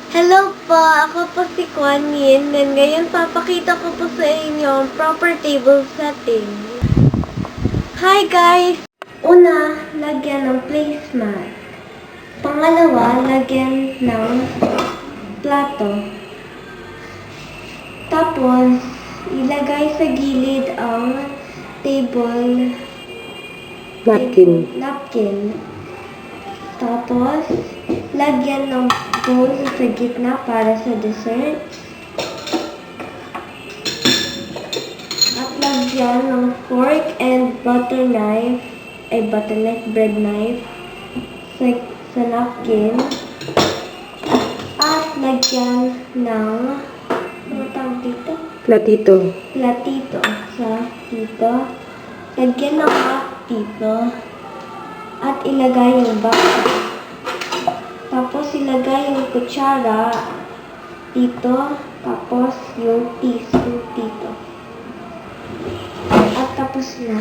Hello po, ako po si Kuan Yin, and ngayon papakita ko po sa inyo ang proper table setting. Hi guys! Una, lagyan ng placemat. Pangalawa, lagyan ng plato. Tapos, ilagay sa gilid ang table napkin. Tapos, lagyan ng bowl sa gitna para sa dessert. At lagyan ng fork and bread knife sa napkin. At lagyan ng platito sa dito. Lagyan ng cup dito. At ilagay yung box. Tapos ilagay yung kutsara dito. Tapos yung teaspoon dito. At tapos na.